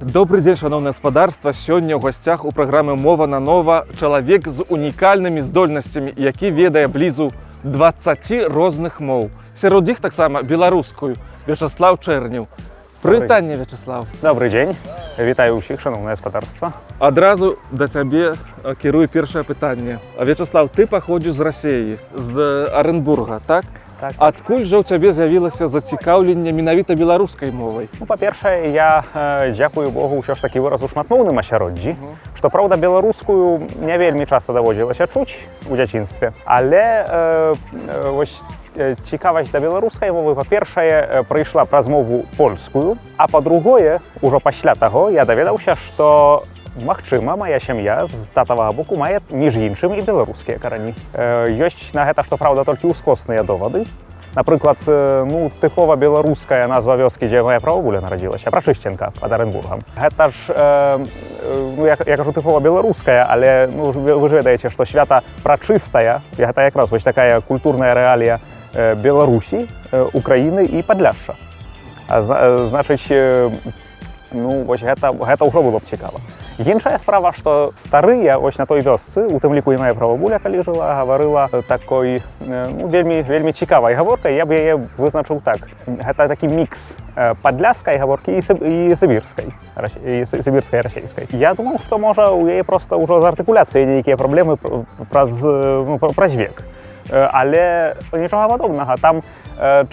Добрый день, шановное господарство. Сёння ў гостях у праграмы «Мова на нова» чалавек з унікальнымі здольнасцямі, які ведае блізу 20 розных моў. Сярод іх таксама беларускую. Вячаслав Чэрнеў. Прывітанне, Вячаслав. Добрый дзень. Вітаю ўсіх, шановнае гаспадарства. Адразу да цябе кірую першае пытанне. Вячаслав, ты паходзіш з Расіі, з Арэнбурга, так? Так. Адкуль жа ў цябе з'явілася зацікаўленне менавіта беларускай мовай? Ну, па-першае, я, дзякую Богу, ўсё ж такі выраз у шматмоўным асяроддзі. Што, праўда, беларускую не вельмі часта даводзілася чуць у дзяцінстве. Але цікавасць да беларускай мовы, па-першае, прыйшла праз мову польскую, а па-другое, ужо пасля таго я даведаўся, што магчыма, мая сям'я з татавага боку мае, між іншым, і беларускія карані. Ёсць на гэта, што, праўда, толькі ўскосныя довады. Напрыклад, тыпова беларуская назва вёскі, дзе моя прабабуля нарадзілася, Прачышченка, пад Арэнбургам. Гэта ж, я кажу тыпова беларуская, але вы ж ведаеце, што свята прачыстая, гэта якраз вось такая культурная рэалія Беларусі, Украіны і Падляшша. Значыць, вось гэта ўжо было б цікава. Іншая справа, што старыя вось на той вёсцы, у тым ліку і моя прабабуля, калі жыла, гаварыла такой вельмі цікавай гаворкай, я б яе вызначыў так. Гэта такі мікс падляшскай гаворкі і сібірскай расейскай. Я думаў, што можа у яе проста ўжо з артыкуляцыяй нейкія праблемы праз век. Але нічога падобнага, там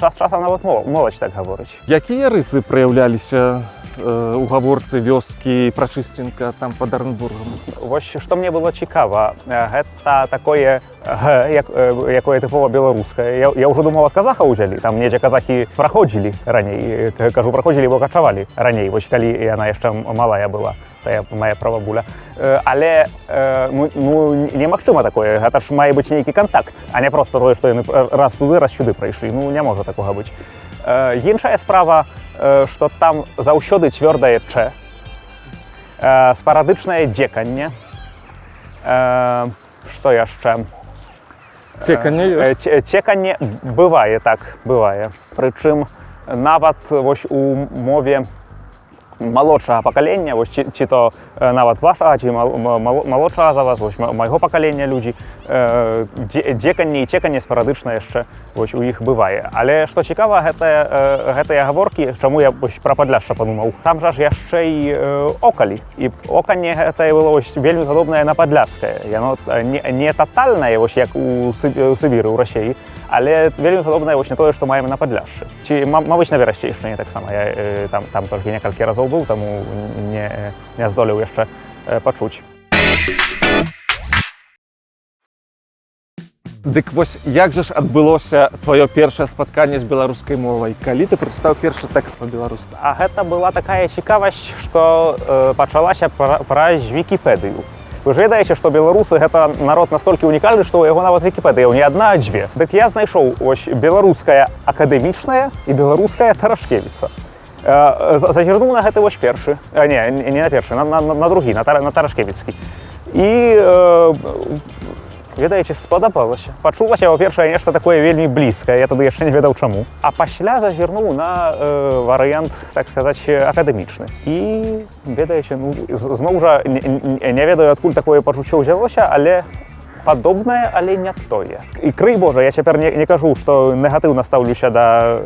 час-часам нават моладзь так гаворыць. Якія рысы праяўляліся у гаворцы вёскі Прачышченка там пад Арэнбургам? Вось што мне было цікава, гэта такое якое тыпова беларускае. Я ўжо думаў, ад казахаў узялі, там недзе казахі праходзілі раней, кажу, праходзілі, бо качавалі раней, вось калі яна яшчэ малая была, тая моя прабабуля. Але немагчыма такое, гэта ж мае быць нейкі кантакт, а не проста тое, што яны раз туды, раз сюды прайшлі, не можа такога быць. Іншая справа, што там заўсёды цвёрдае «ч», спарадычнае дзеканне. Што яшчэ? Цеканне ёсць? Цеканне бывае, так, бывае. Прычым нават вось у мове малодшага пакалення, вось ці то нават вашага, ці малодшага за вас, вось майго пакалення людзі, дзеканне і цеканне спарадычна яшчэ вось у іх бывае. Але што цікава, гэтыя гаворкі, чаму я пра Падляшша падумаў, там жа ж яшчэ і окалі. І оканне гэтае было вельмі падобнае на падляшскае. Яно не татальнае, як у Сібіры, у Расіі, але вельмі падобнае на тое, што маем на Падляшшы. Ці, мабыць, на Берасцейшчыне таксама. Я там толькі некалькі разоў быў, таму не здолеў яшчэ пачуць. Дык вось як жа ж адбылося тваё першае спатканне з беларускай мовай? Калі ты прачытаў першы тэкст па-беларуску? А гэта была такая цікавасць, што пачалася праз Вікіпедыю. Вы ж ведаеце, што беларусы гэта народ настолькі унікальны, што ў яго нават Вікіпедыя не адна, а дзве. Дык я знайшоў беларуская акадэмічная і беларуская Тарашкевіца. Зазірнуў на гэты вось першы, не на першы, на другі, на Тарашкевіцкі. І, ведаеце, спадабалася. Пачулася, па-першае, нешта такое вельмі блізкае, я тады яшчэ не ведаў чаму. А пасля зазірнуў на варыянт, так сказаць, акадэмічны. І, ведаеце, зноў жа, не ведаю, адкуль такое пачуццё ўзялося, але падобнае, але не тое. І крый Божа, я цяпер не кажу, што негатыўна стаўлюся да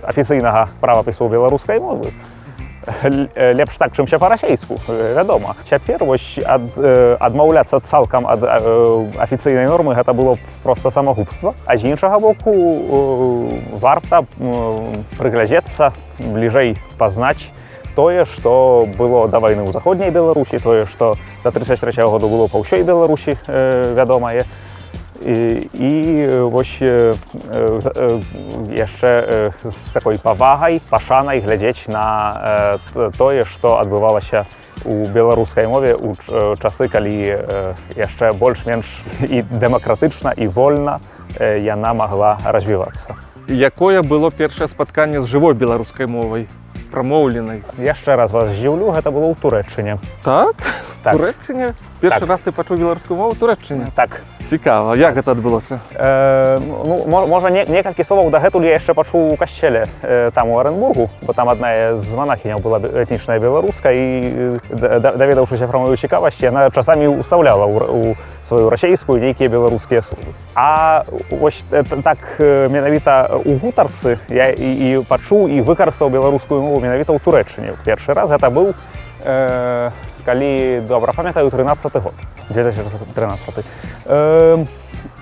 афіцыйнага правапісу беларускай мовы. Лепш так, чымся па-расейску, вядома. Цяпер вось адмаўляцца цалкам ад афіцыйнай нормы гэта было проста самагубства. А з іншага боку, варта прыглядзецца, бліжэй пазнаць тое, што было да вайны ў заходняй Беларусі, тое, што да 1933 году было па ўсёй Беларусі вядомае. І вось яшчэ з такой павагай, пашанай глядзець на тое, што адбывалася у беларускай мове ў часы, калі яшчэ больш-менш і дэмакратычна, і вольна яна магла развівацца. Якое было першае спатканне з жывой беларускай мовай? Прамоўленай? Яшчэ раз вас здзіўлю, гэта было ў Турэччыне. Так? Так. В Туреччині? Перший Так. раз ти почув білоруську мову в Туреччині? Так. Цікаво. Як це відбулося? Можа некалькі словаў дагэтуль я яшчэ пачуў у касцеле там у Арэнбургу, бо там адна з манахіняў была этнічная беларуска і даведаўшыся пра маю цікавасць, яна часамі ўстаўляла ў сваю расейскую нейкія беларускія словы. А вось так менавіта у гутарцы я і пачуў і выкарыстаў беларускую мову менавіта ў Турэччыне. Першы раз гэта быў, калі добра памятаю, 13-й год, 2013.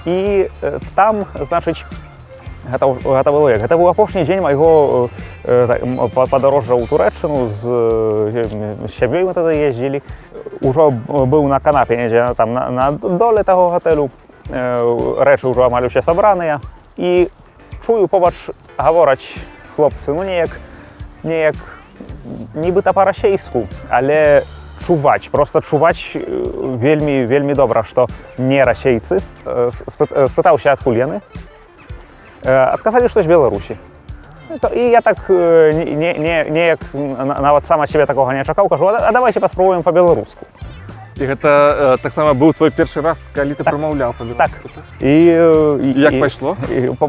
І там, значыць, гэта было як? Гэта быў апошні дзень майго падарожжа ў Турэччыну, з сябёй мы тады ездзілі. Ужо быў на канапе недзе там на доле таго гатэлю, рэчы ўжо амаль усе сабраныя. І чую, побач гавораць хлопцы, ну неяк нібыта па-расейску, але просто чуваць вельмі добра, што не расейцы. Спытаўся, адкуль яны. Адказалі, што з Беларусі. І я так неяк нават сам ад сябе такога не чакаў, кажу, а давайте паспробуем па-беларуску. І гэта таксама быў твой першы раз, калі ты прамаўляў па-беларуску? Так. І як пайшло?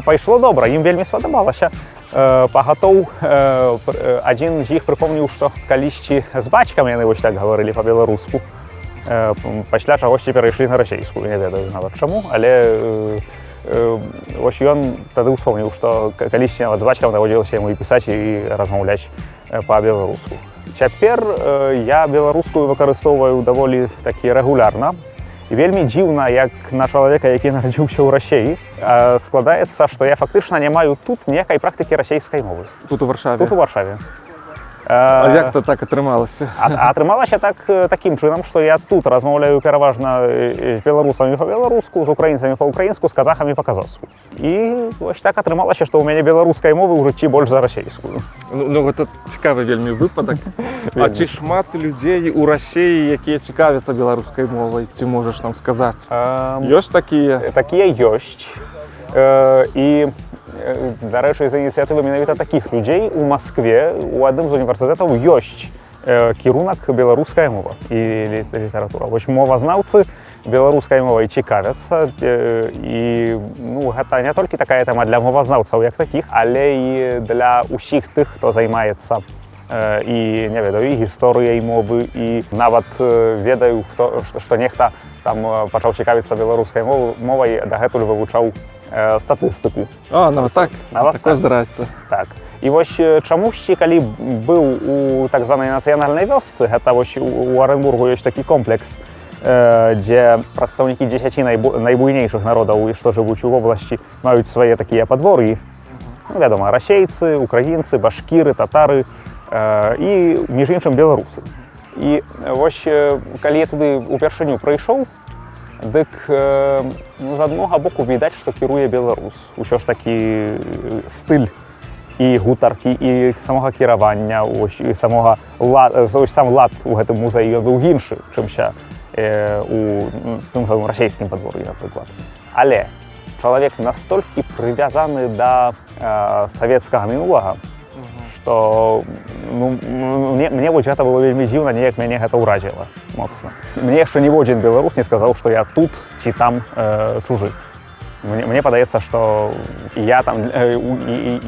Пайшло добра, ім вельмі спадабалася. Пагатоў адзін з іх прыпомніў, што калісьці з бацькам яны вось так гаварылі па-беларуску. Пасля чагосьці перайшлі на расейскую, не ведаю нават чаму, але вось ён тады ўспомніў, што калісьці нават з бацькам даводзілася яму і пісаць, і размаўляць па-беларуску. Цяпер я беларускую выкарыстоўваю даволі такі рэгулярна. І вельмі дзіўна, як на чалавека, які нарадзіўся ў Расеі, складаецца, што я фактычна не маю тут ніякай практыкі расейскай мовы. Тут у Варшаве? Тут у Варшаве. А як то так атрымалася? Атрымалася такім чынам, што я тут размаўляю пераважна з беларусамі па-беларуску, з украінцамі па-украінску, з казахамі па-казахску. І вось так атрымалася, што ў мяне беларускай мовы ў жыцці больш за расейскую. Ну гэта цікавы вельмі выпадак. А ці шмат людзей у Расеі, якія цікавяцца беларускай мовай, ці можаш нам сказаць? Ёсць такія? Такія ёсць. І дарэчы, з ініцыятывы менавіта такіх людзей у Маскве у адным з універсітэтаў ёсць кірунак беларуская мова і літаратура. Вось мовазнаўцы беларускай мовай цікавяцца, і гэта не толькі такая тэма для мовазнаўцаў як такіх, але і для ўсіх тых, хто займаецца і не ведаю, і гісторыяй мовы, і нават ведаю, што нехта там пачаў цікавіцца беларускай мовай, дагэтуль вывучаў статыстыку. Ну так, такое здараецца. Так. І вось чамусьці, калі быў у так званай нацыянальнай вёсцы, гэта вось у Арэнбургу ёсць такі комплекс, дзе прадстаўнікі 10 найбуйнейшых народаў, што жывуць у вобласці, маюць свае такія падвор'і. Вядома, расейцы, украінцы, башкіры, татары і, між іншым, беларусы. І вось, калі я туды упершыню прыйшоў, дык з аднога боку відаць, што кіруе беларус. Усё ж такі стыль і гутаркі, і самога кіравання, і сам лад у гэтым музеі ён быў іншы, чымся у тым самым расейскім падвор'і, напрыклад. Але чалавек настолькі прывязаны да савецкага мінулага, што мне вось гэта было вельмі дзіўна, неяк мяне гэта ўразіла моцна. Мне яшчэ ніводзін беларус не сказаў, што я тут ці там чужы. Мне падаецца, што я там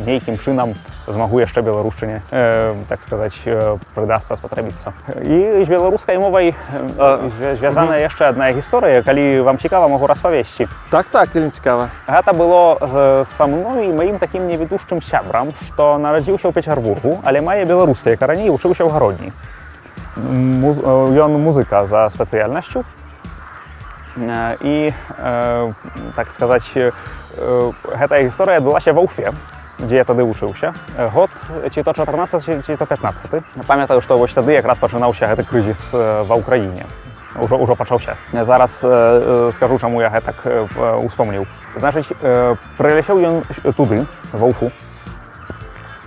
нейкім чынам змагу яшчэ беларушчыне, так сказаць, прыдасца, спатрэбіцца. І з беларускай мовай звязаная яшчэ адна гісторыя, калі вам цікава, магу распавесці. Так, вельмі цікава. Гэта было са мной і маім такім невідушчым сябрам, што нарадзіўся ў Пецярбургу, але мае беларускія карані і вучыўся ў Гародні. Ён музыка за спецыяльнасцю. І, так сказаць, гэтая гісторыя адбылася ва Уфе, дзе я тады вучыўся. Год ці то 14, ці то 15. Памятаю, што вось тады якраз пачынаўся гэты крызіс ва ўкраіне. Ужо пачаўся. Зараз скажу, чаму я гэтак успомніў. Значыць, прыляцеў ён туды, ва Уфу,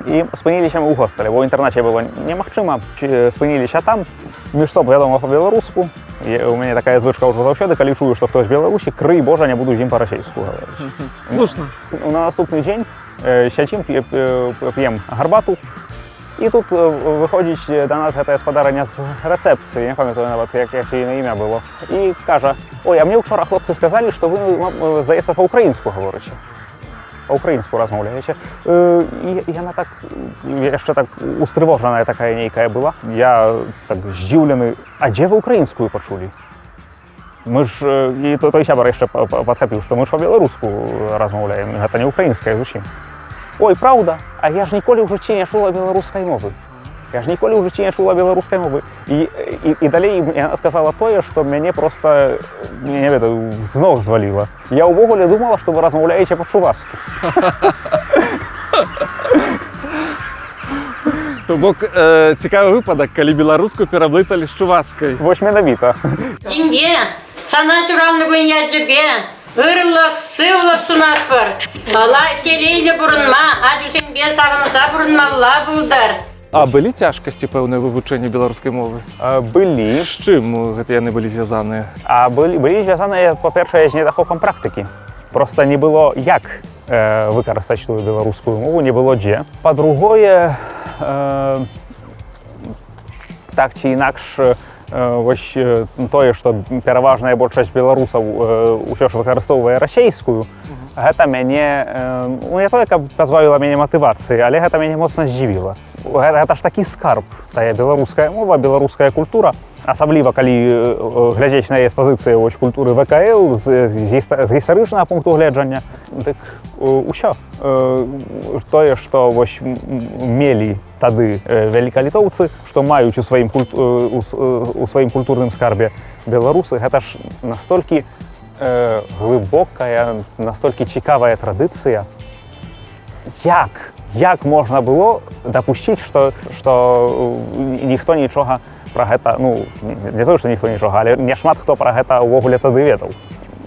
і спыніліся мы ў гостэле, бо ў інтэрнаце было немагчыма. Спыніліся там, між собой, вядома, па-беларуску. У мяне такая звычка ўжо заўсёды, калі чую, што хтось з Беларусі, крый Божа, не буду з ім па-расейску гаварыць. Слушна. На наступны дзень сядзім, п'ем гарбату І тут виходить до нас ця господариня з рецепції, не пам'ятаю навіть, яке її ім'я було, і каже: ой, а мені вчора хлопці сказали, що ви, здається, по-українську говорите. По-українську розмовляєте. І вона так, ще так устривожена така нейка була. Я так здивлений, а де ви українською почули? Ми ж, і той сябар ще підхопив, що ми ж по-білоруську розмовляємо, це не українська зовсім. Ой, правда? А я ж ніколи в житті не чула білоруської мови. Я ж ніколи в житті не чула білоруської мови. І далі вона сказала те, що мене просто, не ведаю, з ног звалило. Я увогуле думала, що ви розмовляєте по-чувашськи. То бок цікавий випадок, коли білоруську переплутали з чувашською. Ось менавіта. Тимбе, сана сүралны я жібе, ырылық, сывлық сунарпыр. Ала келейлі бұрынма, ажусенбе сағынса бұрынмалла бұлдар. А былі цяжкасці пэўныя вывучэння беларускай мовы? Былі. З чым гэта яны былі звязаныя? А былі зв'язані, по-перше, з недахопом практики. Просто не було як використати ту білоруську мову, не було де. По-другое, так ці інакш, ось тое, што пераважная большасць беларусаў ўсё ж выкарыстоўвае расейскую, гэта мяне, не тое, каб пазбавіла мяне матывацыі, але гэта мяне моцна здзівіла. Гэта ж такі скарб, тая беларуская мова, беларуская культура, асабліва калі глядзець на яе з пазіцыі культуры ВКЛ, з гістарычнага пункту гледжання, дык усё. Тое, што мелі тады вялікалітоўцы, што маюць у сваім культурным скарбе беларусы, гэта ж настолькі глыбокая, настолькі цікавая традыцыя. Як можна было дапусціць, што ніхто нічога пра гэта, ну, не тое, што ніхто нічога, але не шмат хто пра гэта ўвогуле тады ведаў.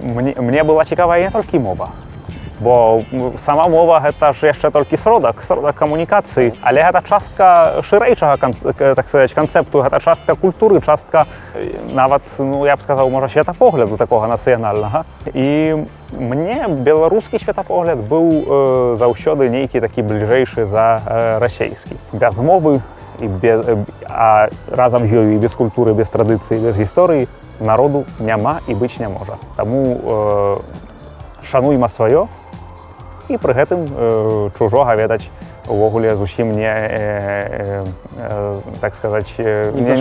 Мне была цікавая не толькі мова, бо сама мова гэта ж яшчэ толькі сродак камунікацыі, але гэта частка шырэйшага, так сказаць, канцэпту, гэта частка культуры, частка нават, ну, я б сказаў, можа, светапогляду такога нацыянальнага. І мне беларускі светапогляд быў заўсёды нейкі такі бліжэйшы за расейскі. Без мовы, а разам з ёю і без культуры, без традыцыі, без гісторыі народу няма і быць не можа. Таму шануйма сваё і пры гэтым чужога ведаць увогуле зусім не, так сказаць, не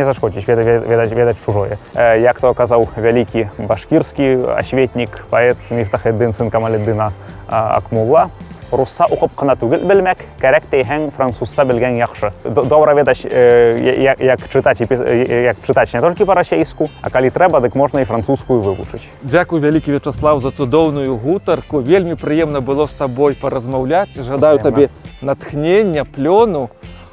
зашкодзіць, ведаць чужое. Як то казаў вялікі башкірскі асветнік, паэт Мифтахеддин сын Камаледдина Акмулла, русса уқып қана түгел білмек, керек дейхен французса білген яқшы. Добра ведаць, як чытаць не толькі па-расейску, а калі трэба, дык можна і французскую вывучыць. Дзякуй вялікі, Вячаслав, за цудоўную гутарку. Вельмі прыемна было з табой паразмаўляць. Жадаю табе натхнення, плёну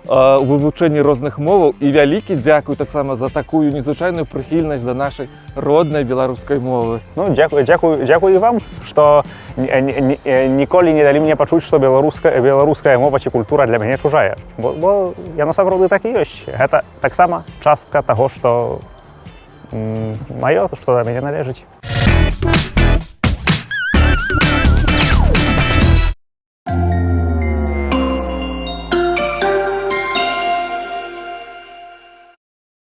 у вывучэнні розных моваў. І вялікі дзякуй таксама за такую незвычайную прыхільнасць да нашай роднай беларускай мовы. Ну, дзякуй і вам, што ніколі не далі мне пачуць, што беларуская мова ці культура для мяне чужая. Бо яно сапраўды так і ёсць. Гэта таксама частка таго, што маё, што да мяне належыць.